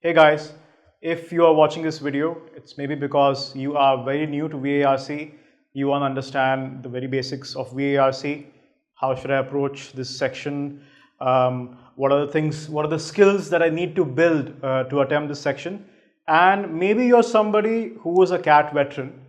Hey guys, if you are watching this video, it's maybe because you are very new to VARC. You want to understand the very basics of VARC. How should I approach this section? What are the things, what are the skills that I need to build to attempt this section? And maybe you're somebody who is a CAT veteran,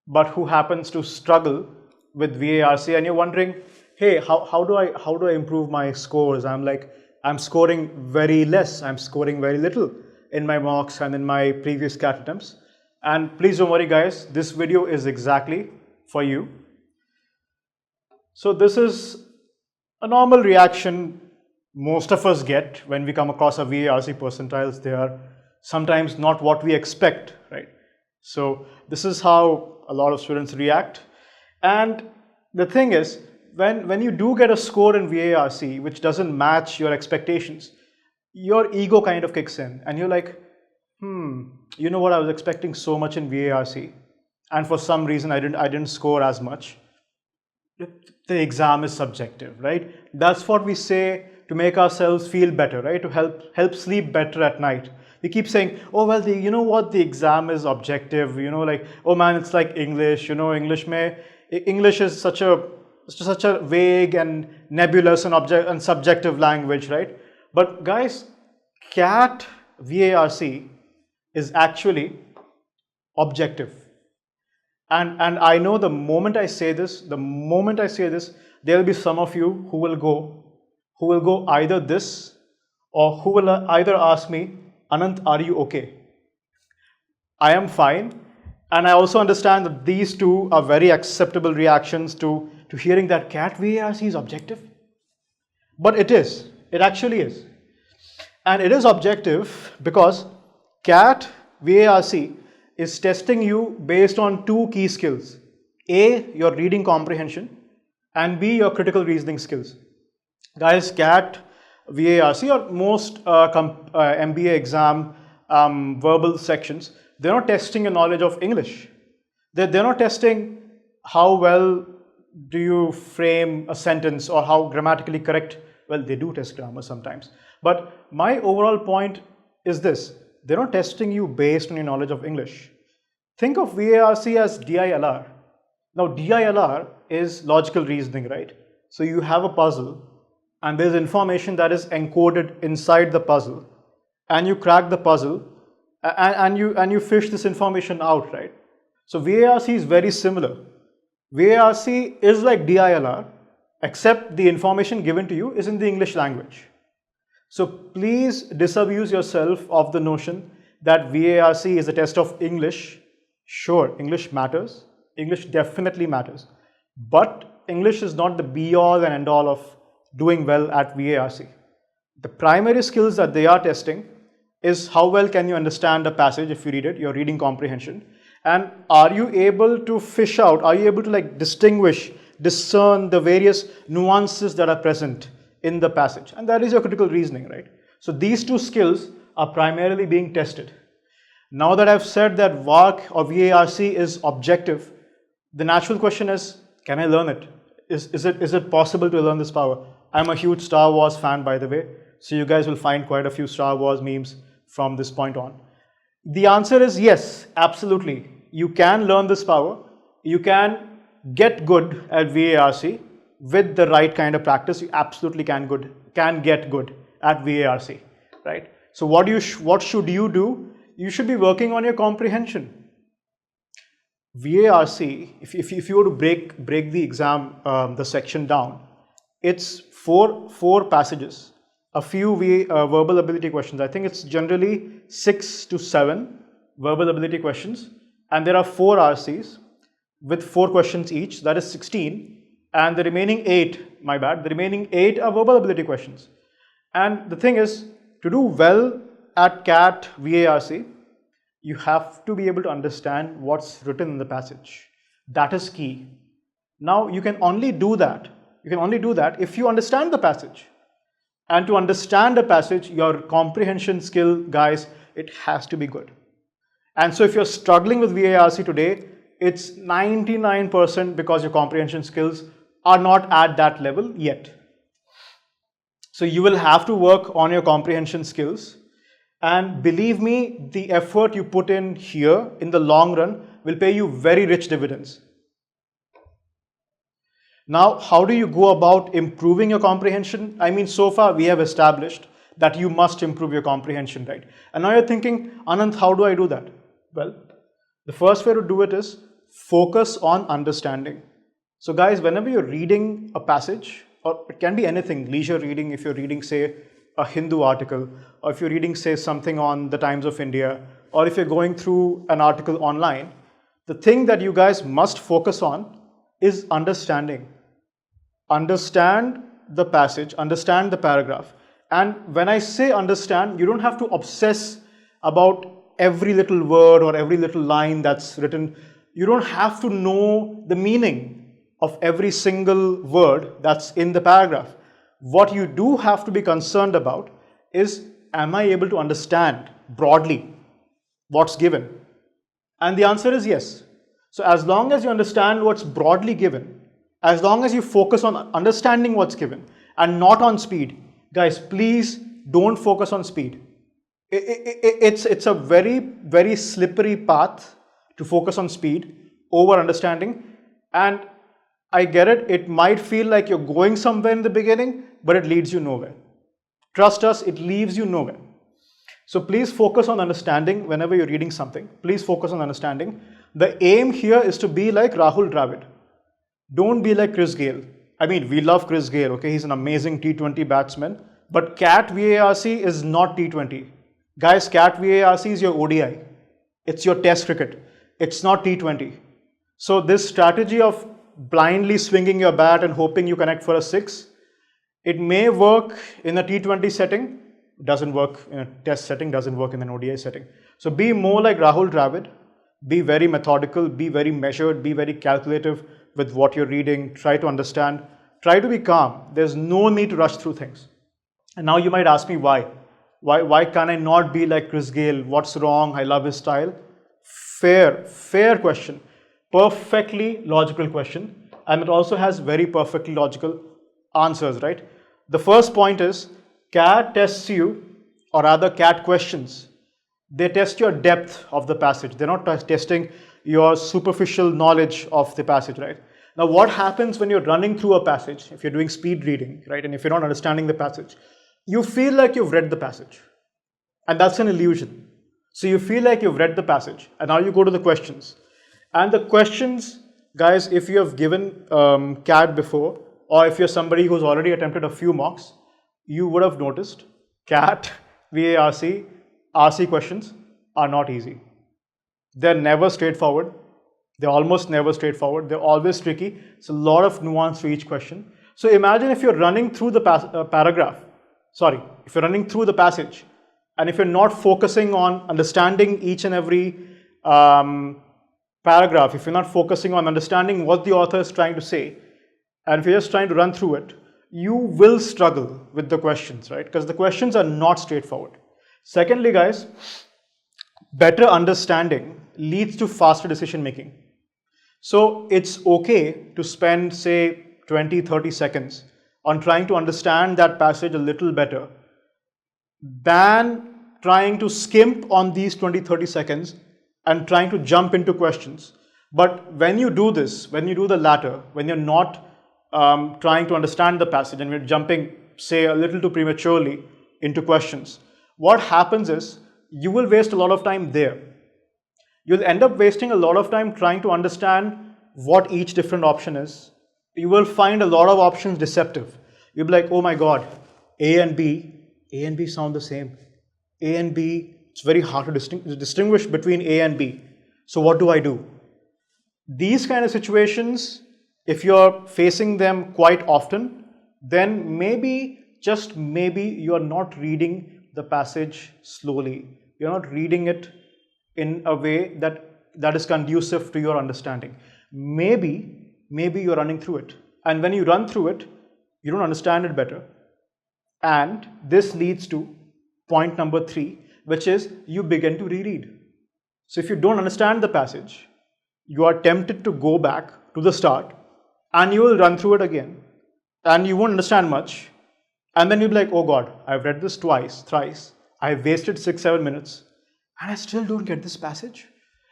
but who happens to struggle with VARC and you're wondering, hey, how do I improve my scores? I'm scoring very less, I'm scoring very little in my mocks and in my previous CAT attempts. And please don't worry guys, this video is exactly for you. So this is a normal reaction most of us get when we come across a VARC percentiles. They are sometimes not what we expect, right? So this is how a lot of students react. And the thing is, when you do get a score in VARC which doesn't match your expectations, your ego kind of kicks in and you're like, you know what, I was expecting so much in VARC and for some reason I didn't score as much. The exam is subjective, right? That's what we say to make ourselves feel better, right? To help sleep better at night. We keep saying, oh well, you know what, the exam is objective, you know, like, oh man, it's like English, you know, English is such a vague and nebulous and subjective language, right? But guys, CAT VARC is actually objective. And I know the moment I say this, there will be some of you who will go either this, or who will either ask me, Anant, are you okay? I am fine. And I also understand that these two are very acceptable reactions to hearing that CAT VARC is objective. But it is. It actually is. And it is objective because CAT VARC is testing you based on two key skills. A, your reading comprehension, and B, your critical reasoning skills. Guys, CAT VARC or most MBA exam verbal sections, they're not testing your knowledge of English. They're not testing how well do you frame a sentence or how grammatically correct. Well, they do test grammar sometimes. But my overall point is this. They're not testing you based on your knowledge of English. Think of VARC as DILR. Now, DILR is logical reasoning, right? So you have a puzzle and there's information that is encoded inside the puzzle and you crack the puzzle and you fish this information out, right? So VARC is very similar. VARC is like DILR, except the information given to you is in the English language. So please disabuse yourself of the notion that VARC is a test of English. Sure, English matters. English definitely matters. But English is not the be-all and end-all of doing well at VARC. The primary skills that they are testing is how well can you understand a passage if you read it, your reading comprehension, and are you able to fish out, are you able to like discern the various nuances that are present in the passage, and that is your critical reasoning, right? So these two skills are primarily being tested. Now that I've said that VARC or VARC is objective, the natural question is, can I learn it? Is it possible to learn this power? I'm a huge Star Wars fan, by the way, so you guys will find quite a few Star Wars memes from this point on. The answer is yes, absolutely. You can learn this power. You can get good at VARC with the right kind of practice. You absolutely can get good at VARC, right? So what should you do? You should be working on your comprehension. VARC, if you were to break the exam, the section down, it's four passages, a few verbal ability questions. I think it's generally 6 to 7 verbal ability questions, and there are 4 RCs with 4 questions each, that is 16, and the remaining 8, the remaining 8 are verbal ability questions. And the thing is, to do well at CAT VARC, you have to be able to understand what's written in the passage. That is key. Now, you can only do that if you understand the passage. And to understand a passage, your comprehension skill, guys, it has to be good. And so if you're struggling with VARC today, it's 99% because your comprehension skills are not at that level yet. So you will have to work on your comprehension skills. And believe me, the effort you put in here in the long run will pay you very rich dividends. Now, how do you go about improving your comprehension? I mean, so far we have established that you must improve your comprehension, right? And now you're thinking, Anand, how do I do that? Well, the first way to do it is focus on understanding. So guys, whenever you're reading a passage, or it can be anything, leisure reading, if you're reading, say, a Hindu article, or if you're reading, say, something on the Times of India, or if you're going through an article online, the thing that you guys must focus on is understanding. Understand the passage, understand the paragraph. And when I say understand, you don't have to obsess about every little word or every little line that's written. You don't have to know the meaning of every single word that's in the paragraph. What you do have to be concerned about is, am I able to understand broadly what's given? And the answer is yes. So as long as you understand what's broadly given, as long as you focus on understanding what's given and not on speed, guys, please don't focus on speed. It's a very, very slippery path to focus on speed over understanding. And I get it, it might feel like you're going somewhere in the beginning, but it leads you nowhere. Trust us, it leaves you nowhere. So please focus on understanding whenever you're reading something. Please focus on understanding. The aim here is to be like Rahul Dravid. Don't be like Chris Gayle. I mean, we love Chris Gayle, okay? He's an amazing T20 batsman. But CAT VARC is not T20. Guys, CAT VARC is your ODI. It's your test cricket. It's not T20. So this strategy of blindly swinging your bat and hoping you connect for a 6, it may work in a T20 setting, doesn't work in a test setting, doesn't work in an ODI setting. So be more like Rahul Dravid, be very methodical, be very measured, be very calculative with what you're reading, try to understand, try to be calm. There's no need to rush through things. And now you might ask me why. Why can I not be like Chris Gayle? What's wrong? I love his style. Fair question. Perfectly logical question. And it also has very perfectly logical answers, right? The first point is, CAT tests you, or rather CAT questions, they test your depth of the passage. They're not testing your superficial knowledge of the passage, right? Now, what happens when you're running through a passage, if you're doing speed reading, right, and if you're not understanding the passage, you feel like you've read the passage. And that's an illusion. So you feel like you've read the passage, and now you go to the questions. And the questions, guys, if you have given CAT before, or if you're somebody who's already attempted a few mocks, you would have noticed CAT, VARC, RC questions are not easy. They're never straightforward. They're almost never straightforward. They're always tricky. It's a lot of nuance to each question. So imagine if you're running through the if you're running through the passage, and if you're not focusing on understanding each and every paragraph, if you're not focusing on understanding what the author is trying to say, and if you're just trying to run through it, you will struggle with the questions, right? Because the questions are not straightforward. Secondly, guys, better understanding leads to faster decision making. So it's okay to spend, say, 20-30 seconds on trying to understand that passage a little better than trying to skimp on these 20-30 seconds and trying to jump into questions. But when you do this, when you do the latter, when you're not trying to understand the passage and we're jumping, say, a little too prematurely into questions, what happens is you will waste a lot of time there. You'll end up wasting a lot of time trying to understand what each different option is. You will find a lot of options deceptive. You'll be like, oh my God, A and B sound the same. A and B, it's very hard to distinguish between A and B. So what do I do? These kind of situations, if you're facing them quite often, then maybe, just maybe, you're not reading the passage slowly. You're not reading it in a way that is conducive to your understanding. Maybe you're running through it. And when you run through it, you don't understand it better. And this leads to point number 3, which is you begin to reread. So if you don't understand the passage, you are tempted to go back to the start and you will run through it again and you won't understand much. And then you'll be like, oh God, I've read this twice, thrice. I wasted 6-7 minutes and I still don't get this passage.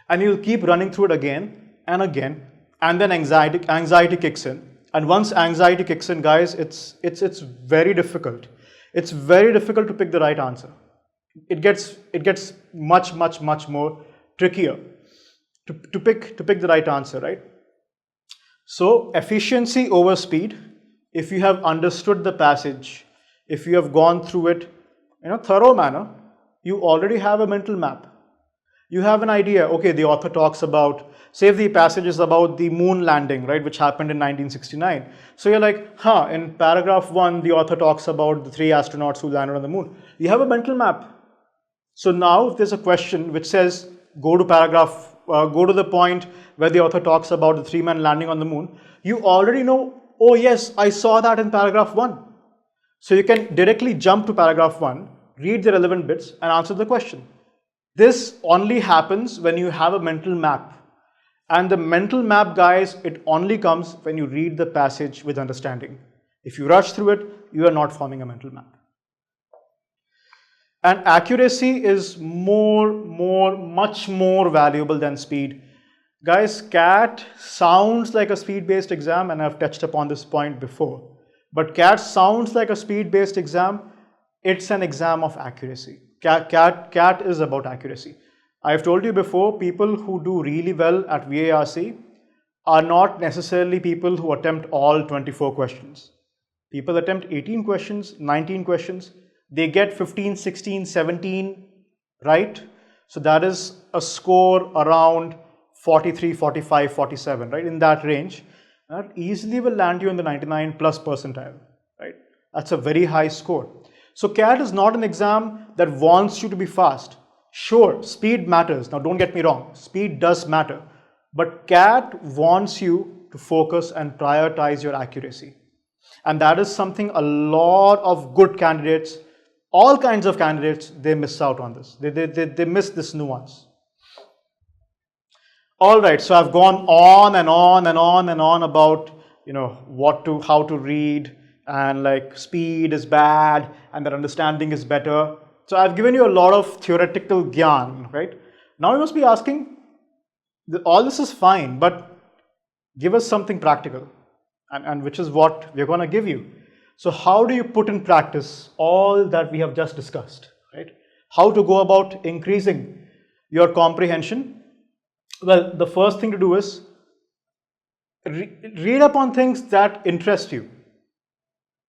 And you'll keep running through it again and again, and then anxiety kicks in. And once anxiety kicks in, guys, it's very difficult. It's very difficult to pick the right answer. It gets much more trickier to pick the right answer, right? So efficiency over speed. If you have understood the passage, if you have gone through it in a thorough manner, you already have a mental map. You have an idea, okay, the author talks about, say the passage is about the moon landing, right, which happened in 1969. So you're like, in paragraph 1, the author talks about the 3 astronauts who landed on the moon. You have a mental map. So now if there's a question which says, go to the point where the author talks about the 3 men landing on the moon, you already know, oh yes, I saw that in paragraph 1. So you can directly jump to paragraph 1, read the relevant bits and answer the question. This only happens when you have a mental map. And the mental map, guys, it only comes when you read the passage with understanding. If you rush through it, you are not forming a mental map. And accuracy is much more valuable than speed. Guys, CAT sounds like a speed-based exam, and I've touched upon this point before. But CAT sounds like a speed-based exam. It's an exam of accuracy. CAT is about accuracy. I've told you before, people who do really well at VARC are not necessarily people who attempt all 24 questions. People attempt 18 questions, 19 questions. They get 15, 16, 17 right. So that is a score around 43, 45, 47, right? In that range. That easily will land you in the 99 plus percentile, right? That's a very high score. So CAT is not an exam that wants you to be fast. Sure, speed matters. Now don't get me wrong, speed does matter. But CAT wants you to focus and prioritize your accuracy. And that is something a lot of good candidates, all kinds of candidates, they miss out on this. They miss this nuance. All right, so I've gone on and on about, how to read, and like speed is bad and that understanding is better. So I've given you a lot of theoretical gyan, right? Now you must be asking, all this is fine, but give us something practical, and which is what we're going to give you. So how do you put in practice all that we have just discussed, right? How to go about increasing your comprehension? Well, the first thing to do is read up on things that interest you,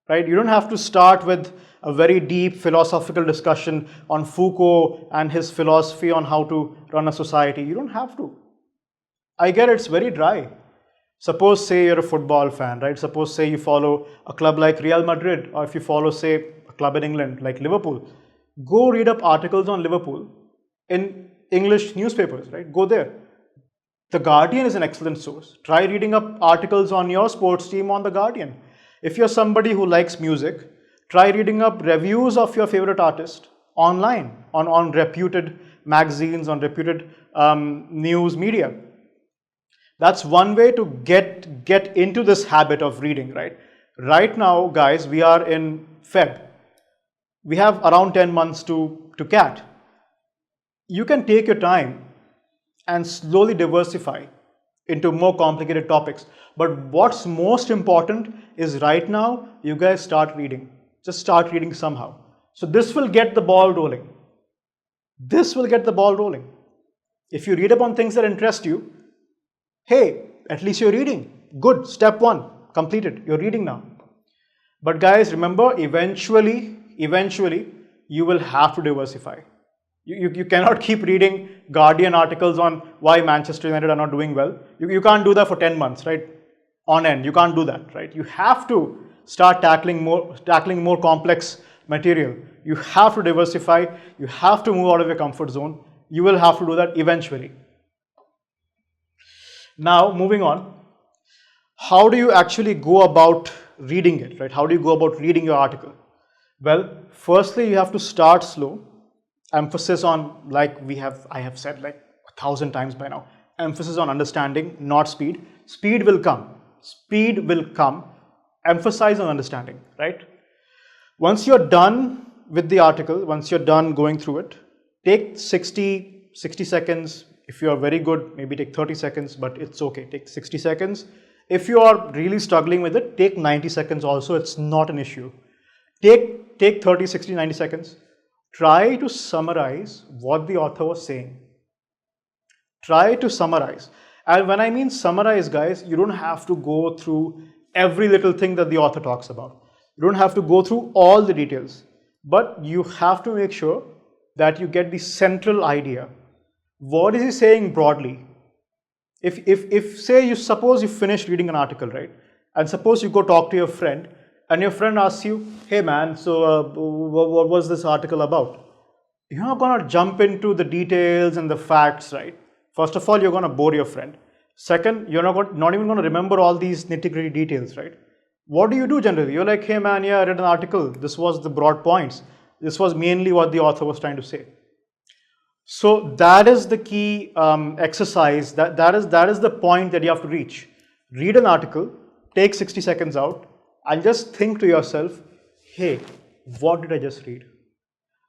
right? You don't have to start with a very deep philosophical discussion on Foucault and his philosophy on how to run a society. You don't have to. I get it's very dry. Suppose, say, you're a football fan, right? Suppose, say, you follow a club like Real Madrid, or if you follow, say, a club in England like Liverpool. Go read up articles on Liverpool in English newspapers, right? Go there. The Guardian is an excellent source. Try reading up articles on your sports team on The Guardian. If you're somebody who likes music, try reading up reviews of your favorite artist online, on reputed magazines, on reputed news media. That's one way to get into this habit of reading, right? Right now, guys, we are in Feb. We have around 10 months to CAT. You can take your time and slowly diversify into more complicated topics. But what's most important is right now, you guys start reading. Just start reading somehow. So this will get the ball rolling. This will get the ball rolling. If you read up on things that interest you, hey, at least you're reading. Good, step one, completed. You're reading now. But guys, remember, eventually, you will have to diversify. You cannot keep reading Guardian articles on why Manchester United are not doing well. You can't do that for 10 months, right? On end, you can't do that, right? You have to start tackling more complex material. You have to diversify. You have to move out of your comfort zone. You will have to do that eventually. Now, moving on, how do you actually go about reading it, right? How do you go about reading your article? Well, firstly, you have to start slow. Emphasis on, I have said like 1,000 times by now, emphasis on understanding, not speed. Speed will come. Speed will come. Emphasize on understanding, right? Once you're done with the article, once you're done going through it, take 60 seconds. If you are very good, maybe take 30 seconds, but it's okay. Take 60 seconds. If you are really struggling with it, take 90 seconds also. It's not an issue. Take 30, 60, 90 seconds. Try to summarize what the author was saying. Try to summarize. And when I mean summarize, guys, you don't have to go through every little thing that the author talks about. You don't have to go through all the details, but you have to make sure that you get the central idea. What is he saying broadly? If say suppose you finish reading an article, right? And suppose you go talk to your friend and your friend asks you, hey man, so what was this article about? You're not going to jump into the details and the facts, right? First of all, you're going to bore your friend. Second, you're not even going to remember all these nitty-gritty details, right? What do you do generally? You're like, hey man, yeah, I read an article. This was the broad points. This was mainly what the author was trying to say. So that is the key exercise. That is the point that you have to reach. Read an article, take 60 seconds out, and just think to yourself, hey, what did I just read?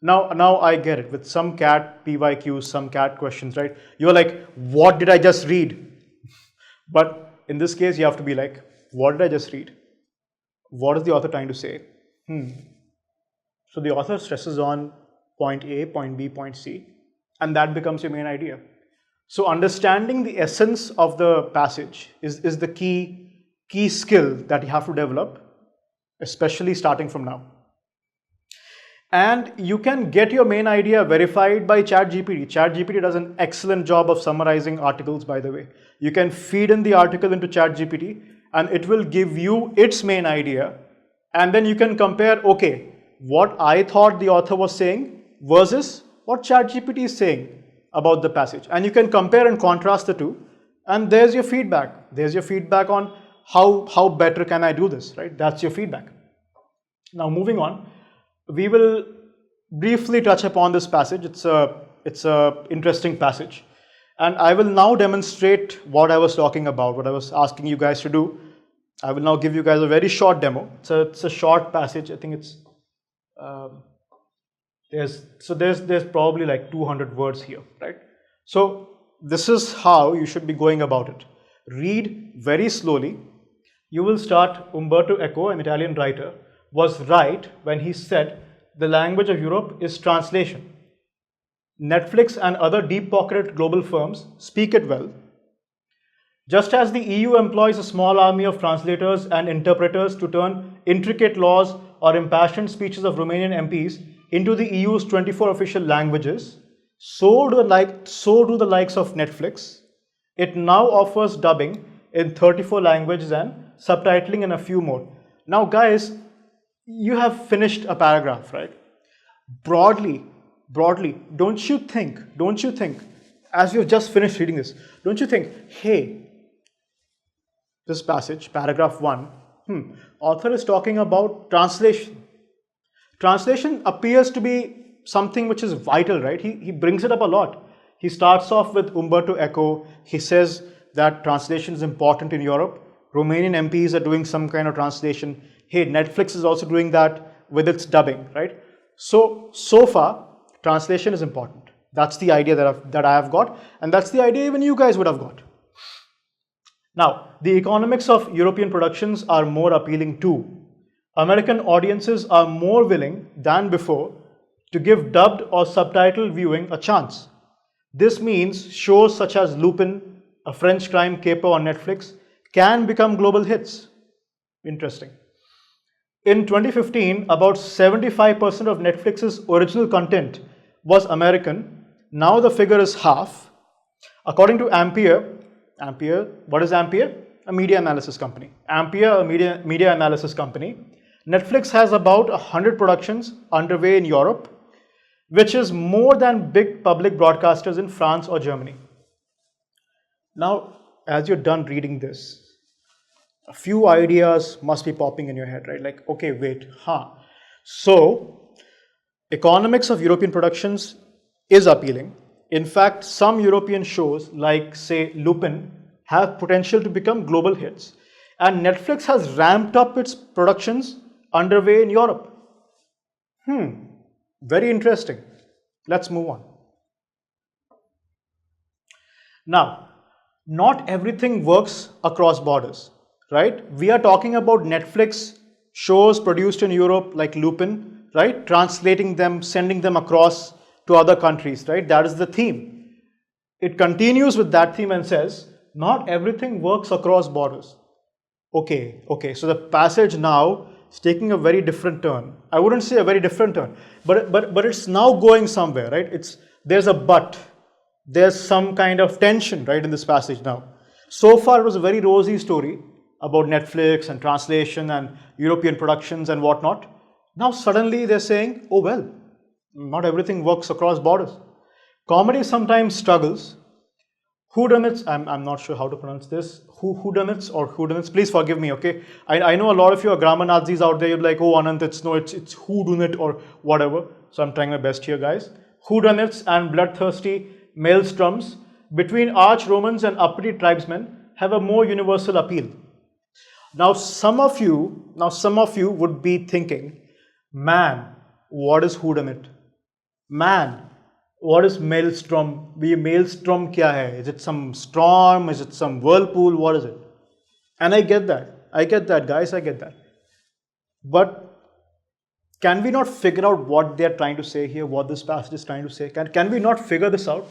Now I get it. With some CAT PYQs, some CAT questions, right? You're like, what did I just read? But in this case, you have to be like, what did I just read? What is the author trying to say? So the author stresses on point A, point B, point C, and that becomes your main idea. So understanding the essence of the passage is the key skill that you have to develop, especially starting from now. And you can get your main idea verified by ChatGPT. ChatGPT does an excellent job of summarizing articles, by the way. You can feed in the article into ChatGPT and it will give you its main idea. And then you can compare, okay, what I thought the author was saying versus what ChatGPT is saying about the passage. And you can compare and contrast the two. And there's your feedback. There's your feedback on how better can I do this, right? That's your feedback. Now moving on. We will briefly touch upon this passage. It's a interesting passage. And I will now demonstrate what I was talking about, what I was asking you guys to do. I will now give you guys a very short demo. It's a short passage. I think it's, there's probably like 200 words here, right? So this is how you should be going about it. Read very slowly. You will start. Umberto Eco, an Italian writer, was right when he said the language of Europe is translation. Netflix and other deep-pocketed global firms speak it well. Just as the EU employs a small army of translators and interpreters to turn intricate laws or impassioned speeches of Romanian MPs into the EU's 24 official languages, so do the likes of Netflix. It now offers dubbing in 34 languages and subtitling in a few more. Now guys, you have finished a paragraph, right? Broadly, don't you think, as you've just finished reading this, don't you think, hey, this passage, paragraph 1, author is talking about translation. Translation appears to be something which is vital, right? He brings it up a lot. He starts off with Umberto Eco. He says that translation is important in Europe. Romanian MPs are doing some kind of translation. Hey, Netflix is also doing that with its dubbing, right? So far, translation is important. That's the idea that I have got, and that's the idea even you guys would have got. Now, the economics of European productions are more appealing too. American audiences are more willing than before to give dubbed or subtitled viewing a chance. This means shows such as Lupin, a French crime caper on Netflix, can become global hits. Interesting. In 2015, about 75% of Netflix's original content was American. Now the figure is half. According to Ampere, what is Ampere? A media analysis company. Ampere, a media analysis company. Netflix has about 100 productions underway in Europe, which is more than big public broadcasters in France or Germany. Now, as you're done reading this, a few ideas must be popping in your head, right? Like, okay, wait, So, economics of European productions is appealing. In fact, some European shows, like say Lupin, have potential to become global hits. And Netflix has ramped up its productions underway in Europe. Very interesting. Let's move on. Now, not everything works across borders, right? We are talking about Netflix shows produced in Europe like Lupin, right? Translating them, sending them across to other countries, right? That is the theme. It continues with that theme and says, not everything works across borders. Okay, so the passage now is taking a very different turn. I wouldn't say a very different turn, but it's now going somewhere, right? There's a but. There's some kind of tension, right, in this passage now. So far, it was a very rosy story about Netflix and translation and European productions and whatnot. Now suddenly they're saying, oh well, not everything works across borders. Comedy sometimes struggles. Whodunits, I'm not sure how to pronounce this. Whodunits, please forgive me, okay? I know a lot of you are grammar Nazis out there. You're like, oh Anant, it's whodunit or whatever. So I'm trying my best here, guys. Whodunits and bloodthirsty maelstroms between arch Romans and uppity tribesmen have a more universal appeal. Now some of you would be thinking, man, what is whodunit? Man, what is maelstrom? Maelstrom kya hai? Is it some storm? Is it some whirlpool? What is it? And I get that, guys, I get that. But can we not figure out what they're trying to say here, what this passage is trying to say? Can we not figure this out?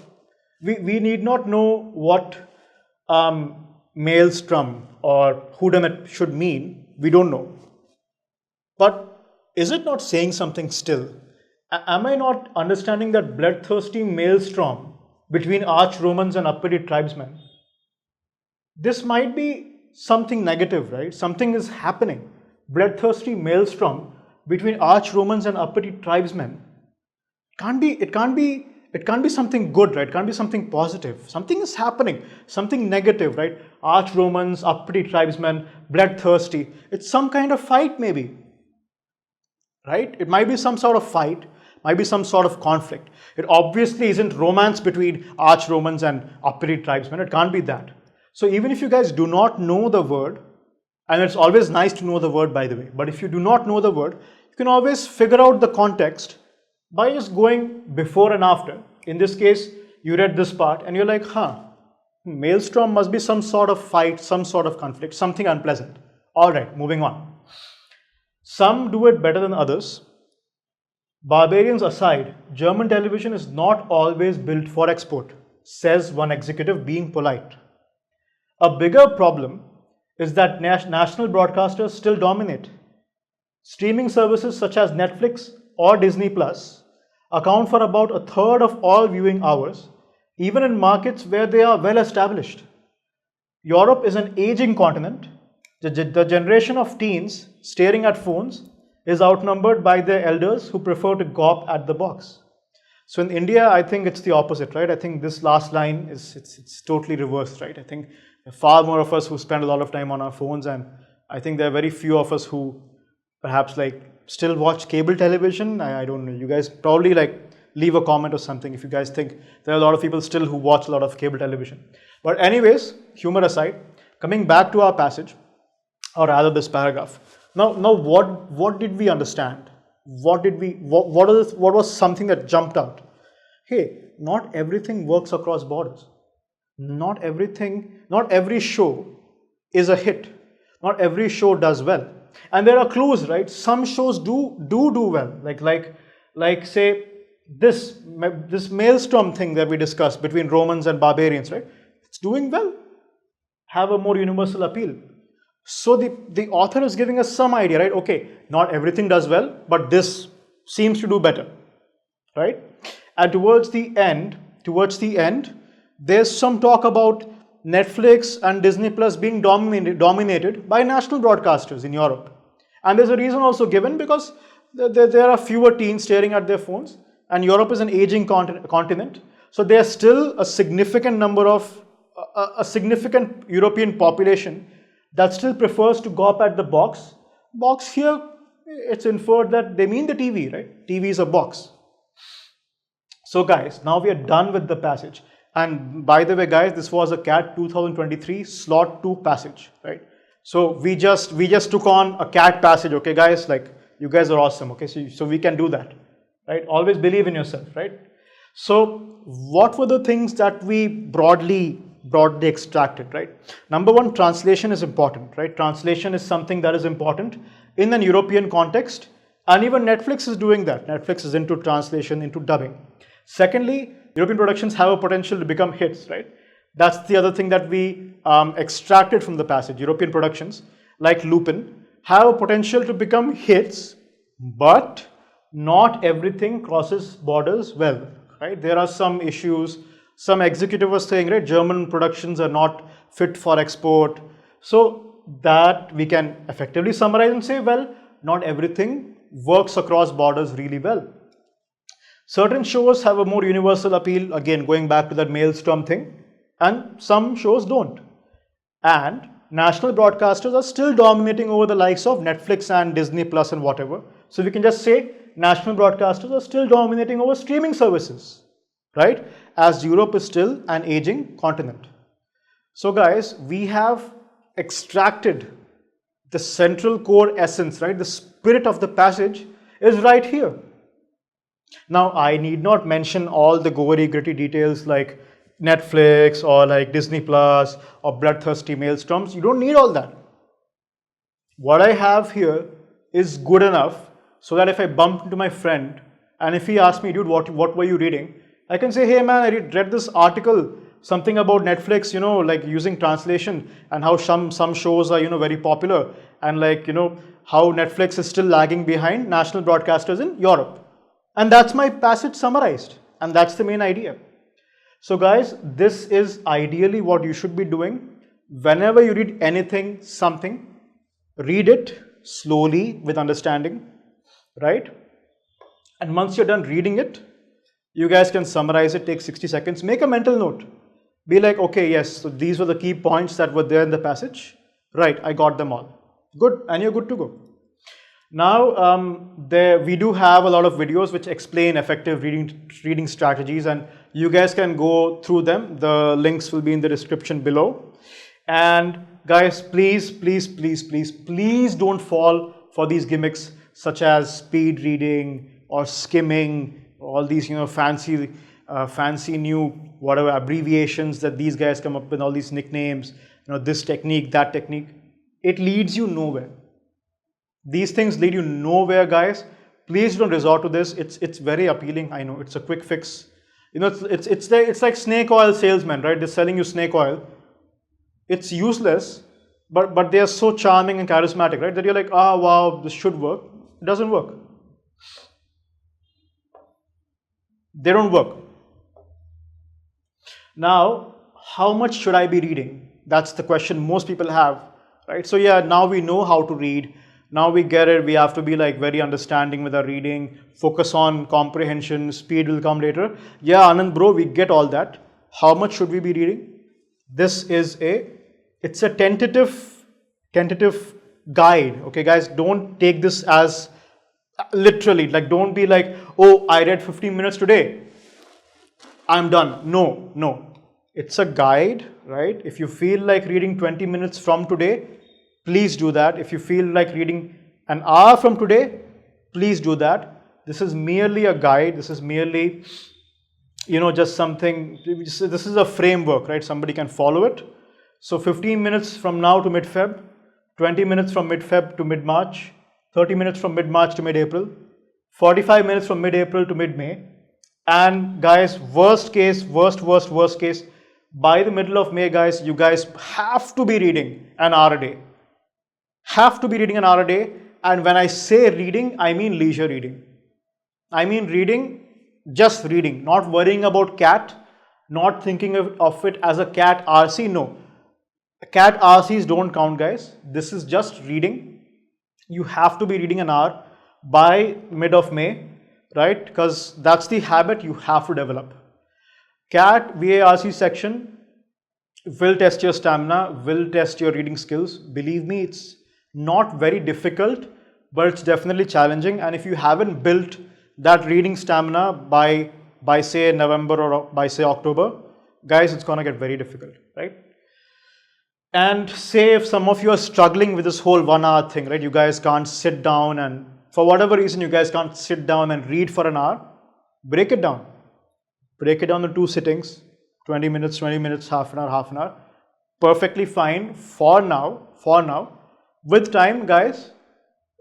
We need not know what maelstrom or whodunit should mean. We don't know. But is it not saying something still? Am I not understanding that bloodthirsty maelstrom between arch Romans and uppity tribesmen? This might be something negative, right? Something is happening. Bloodthirsty maelstrom between arch Romans and uppity tribesmen. It can't be something good, right? It can't be something positive. Something is happening, something negative, right? Arch Romans, uppity tribesmen, bloodthirsty. It's some kind of fight, maybe. Right? It might be some sort of fight, might be some sort of conflict. It obviously isn't romance between arch Romans and uppity tribesmen. It can't be that. So even if you guys do not know the word, and it's always nice to know the word, by the way, but if you do not know the word, you can always figure out the context by just going before and after. In this case, you read this part and you're like, maelstrom must be some sort of fight, some sort of conflict, something unpleasant. All right, moving on. Some do it better than others. Barbarians aside, German television is not always built for export, says one executive, being polite. A bigger problem is that national broadcasters still dominate. Streaming services such as Netflix or Disney Plus account for about a third of all viewing hours, even in markets where they are well established. Europe is an aging continent. The generation of teens staring at phones is outnumbered by their elders who prefer to gawp at the box. So in India, I think it's the opposite, right? I think this last line it's totally reversed, right? I think there are far more of us who spend a lot of time on our phones, and I think there are very few of us who perhaps like still watch cable television. I don't know. You guys probably like leave a comment or something if you guys think there are a lot of people still who watch a lot of cable television. But anyways, humor aside, coming back to our passage, or rather this paragraph. Now what did we understand? What was something that jumped out? Hey, not everything works across borders. Not every show is a hit. Not every show does well. And there are clues, right? Some shows do well. Like say this maelstrom thing that we discussed between Romans and barbarians, right? It's doing well. Have a more universal appeal. So the author is giving us some idea, right? Okay, not everything does well, but this seems to do better, right? And towards the end, there's some talk about Netflix and Disney Plus being dominated by national broadcasters in Europe. And there's a reason also given because there are fewer teens staring at their phones, and Europe is an aging continent. So there's still a significant number of, a significant European population that still prefers to gawp at the box. Box here, it's inferred that they mean the TV, right? TV is a box. So guys, now we are done with the passage. And by the way, guys, this was a CAT 2023 slot 2 passage, right? So we just took on a CAT passage, okay, guys? Like, you guys are awesome, okay? So we can do that. right? Always believe in yourself, right? So what were the things that we broadly extracted, right? Number one, translation is important, right? Translation is something that is important in an European context, and even Netflix is doing that. Netflix is into translation, into dubbing. Secondly, European productions have a potential to become hits, right? That's the other thing that we extracted from the passage. European productions like Lupin have a potential to become hits, but not everything crosses borders well, right? There are some issues. Some executive was saying, right, German productions are not fit for export. So that we can effectively summarize and say, well, not everything works across borders really well. Certain shows have a more universal appeal, again, going back to that Maelstrom thing, and some shows don't. And national broadcasters are still dominating over the likes of Netflix and Disney Plus and whatever. So we can just say national broadcasters are still dominating over streaming services, right? As Europe is still an aging continent. So guys, we have extracted the central core essence, right? The spirit of the passage is right here. Now, I need not mention all the gory, gritty details like Netflix or like Disney Plus or bloodthirsty maelstorms. You don't need all that. What I have here is good enough so that if I bump into my friend and if he asks me, dude, what were you reading? I can say, hey man, I read this article, something about Netflix, you know, like using translation and how some shows are, you know, very popular, and like, you know, how Netflix is still lagging behind national broadcasters in Europe. And that's my passage summarized. And that's the main idea. So guys, this is ideally what you should be doing. Whenever you read anything, something, read it slowly with understanding, right? And once you're done reading it, you guys can summarize it, take 60 seconds, make a mental note. Be like, okay, yes, so these were the key points that were there in the passage. Right, I got them all. Good, and you're good to go. Now, we do have a lot of videos which explain effective reading strategies, and you guys can go through them. The links will be in the description below. And guys, please don't fall for these gimmicks such as speed reading or skimming, all these, you know, fancy new whatever abbreviations that these guys come up with, all these nicknames, you know, this technique, that technique. It leads you nowhere. These things lead you nowhere, guys. Please don't resort to this. It's very appealing. I know it's a quick fix. You know, it's like snake oil salesmen, right? They're selling you snake oil. It's useless, but they are so charming and charismatic, right? That you're like, ah, wow, this should work. It doesn't work. They don't work. Now, how much should I be reading? That's the question most people have, right? So yeah, now we know how to read. Now we get it. We have to be like very understanding with our reading, focus on comprehension, speed will come later. Yeah, Anand bro, we get all that. How much should we be reading? This is it's a tentative guide. Okay guys, don't take this as literally, like don't be like, oh, I read 15 minutes today, I'm done. No. It's a guide, right? If you feel like reading 20 minutes from today, please do that. If you feel like reading an hour from today, please do that. This is merely a guide. This is merely, you know, just something. This is a framework, right? Somebody can follow it. So 15 minutes from now to mid-Feb, 20 minutes from mid-Feb to mid-March, 30 minutes from mid-March to mid-April, 45 minutes from mid-April to mid-May. And guys, worst case, by the middle of May, guys, you guys have to be reading an hour a day. Have to be reading an hour a day. And when I say reading, I mean leisure reading. I mean reading, just reading, not worrying about CAT, not thinking of it as a CAT RC. No, CAT RCs don't count, guys. This is just reading. You have to be reading an hour by mid of May, right? Because that's the habit you have to develop. CAT VARC section will test your stamina, will test your reading skills. Believe me, it's not very difficult, but it's definitely challenging. And if you haven't built that reading stamina by say November or by say October, guys, it's gonna get very difficult, right? And say if some of you are struggling with this whole 1 hour thing, right? You guys can't sit down and for whatever reason you guys can't sit down and read for an hour, break it down. Break it down into 2 sittings, 20 minutes, half an hour. Perfectly fine for now. With time, guys,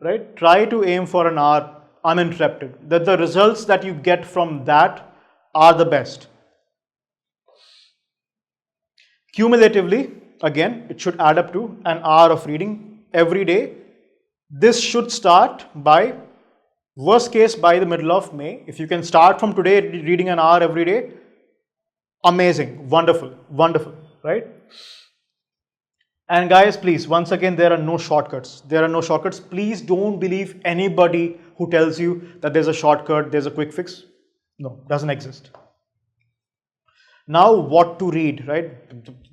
right? Try to aim for an hour uninterrupted. That the results that you get from that are the best. Cumulatively, again, it should add up to an hour of reading every day. This should start by, worst case, by the middle of May. If you can start from today reading an hour every day, amazing, wonderful, right? And guys, please, once again, there are no shortcuts. Please don't believe anybody who tells you that there's a shortcut, there's a quick fix. No, doesn't exist. Now, what to read, right?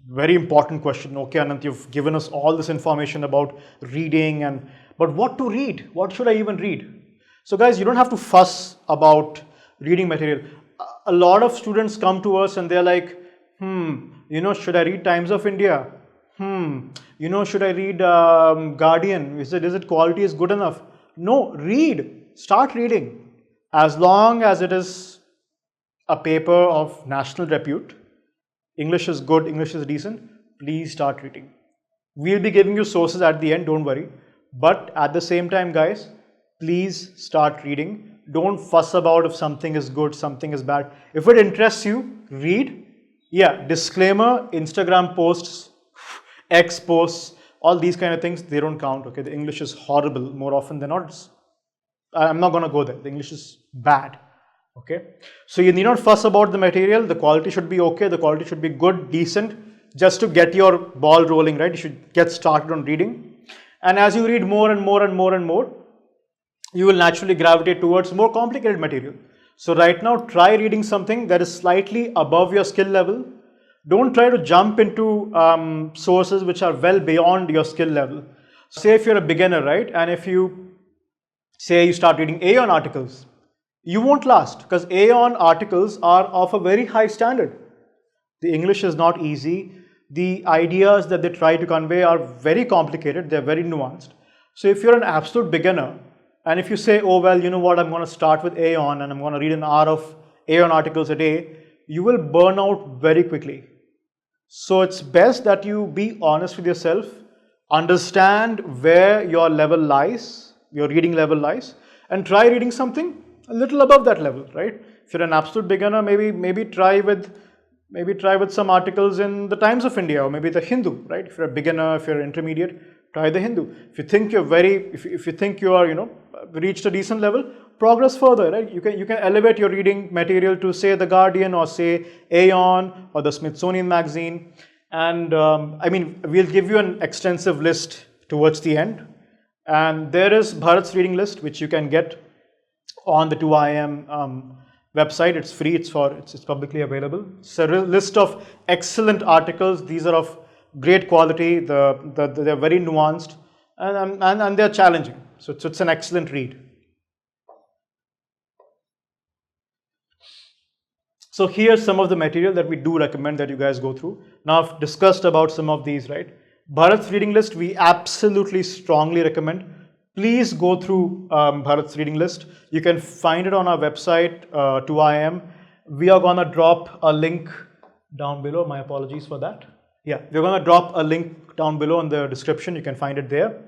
Very important question. Okay, Anant, you've given us all this information about reading, but what to read? What should I even read? So guys, you don't have to fuss about reading material. A lot of students come to us and they're like, should I read Times of India? Should I read Guardian? Is it quality is good enough? No, read. Start reading. As long as it is a paper of national repute, English is good, English is decent, please start reading. We'll be giving you sources at the end, don't worry. But at the same time, guys, please start reading. Don't fuss about if something is good, something is bad. If it interests you, read. Yeah, disclaimer, Instagram posts, X posts, all these kind of things, they don't count, okay? The English is horrible more often than not. I'm not going to go there. The English is bad, okay? So you need not fuss about the material. The quality should be okay. The quality should be good, decent, just to get your ball rolling, right? You should get started on reading. And as you read more and more, you will naturally gravitate towards more complicated material. So right now, try reading something that is slightly above your skill level. Don't try to jump into sources which are well beyond your skill level. Say if you're a beginner, right? And if you say you start reading Aeon articles, you won't last because Aeon articles are of a very high standard. The English is not easy. The ideas that they try to convey are very complicated. They're very nuanced. So if you're an absolute beginner and if you say, oh, well, you know what, I'm going to start with Aeon and I'm going to read an hour of Aeon articles a day, you will burn out very quickly. So it's best that you be honest with yourself, understand where your level lies, your reading level lies, and try reading something a little above that level, right? If you're an absolute beginner, maybe try with some articles in the Times of India or maybe the Hindu, right? If you're a beginner, if you're intermediate, try the Hindu. If you think if you think you are, reached a decent level, progress further, right? You can elevate your reading material to say the Guardian or say Aeon or the Smithsonian Magazine. And we'll give you an extensive list towards the end. And there is Bharat's reading list, which you can get on the 2IIM website. It's free. It's publicly available. It's a list of excellent articles. These are of great quality. They're very nuanced and they're challenging. So it's an excellent read. So here's some of the material that we do recommend that you guys go through. Now I've discussed about some of these, right? Bharat's reading list, we absolutely strongly recommend. Please go through Bharat's reading list. You can find it on our website, 2IIM. We are going to drop a link down below. My apologies for that. Yeah, we're going to drop a link down below in the description. You can find it there.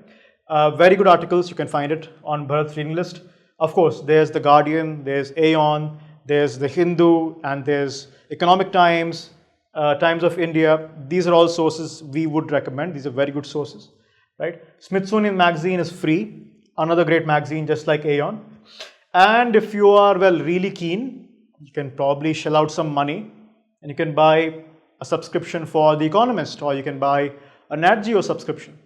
Very good articles. You can find it on Bharat's reading list. Of course, there's the Guardian, there's Aeon, there's the Hindu, and there's Economic Times, Times of India. These are all sources we would recommend. These are very good sources, right? Smithsonian Magazine is free. Another great magazine, just like Aeon. And if you are, really keen, you can probably shell out some money and you can buy a subscription for The Economist, or you can buy a Nat Geo subscription,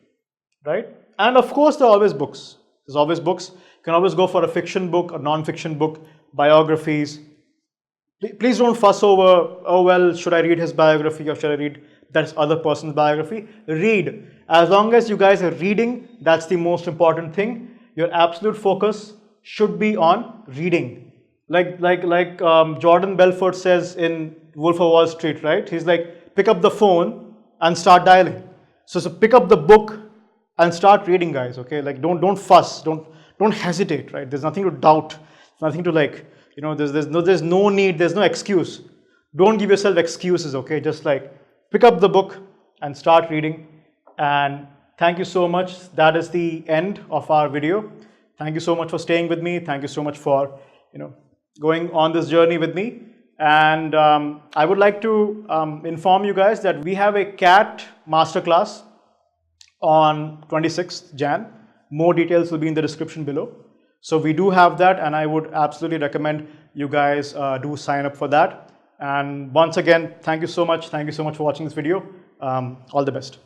right? And of course, there are always books. There's always books. You can always go for a fiction book, a non-fiction book, biographies. Please don't fuss over, oh, well, should I read his biography or should I read that other person's biography? Read. As long as you guys are reading, that's the most important thing. Your absolute focus should be on reading. Like Jordan Belfort says in Wolf of Wall Street, right? He's like, pick up the phone and start dialing. So pick up the book and start reading, guys, okay? Like don't fuss. Don't don't hesitate, right? There's nothing to doubt, nothing to like, you know, there's no need, there's no excuse. Don't give yourself excuses, okay? Just like pick up the book and start reading. And thank you so much. That is the end of our video. Thank you so much for staying with me. Thank you so much for, you know, going on this journey with me. And I would like to inform you guys that we have a CAT masterclass on 26th Jan. More details will be in the description below. So we do have that, and I would absolutely recommend you guys do sign up for that. And once again, thank you so much. Thank you so much for watching this video. All the best.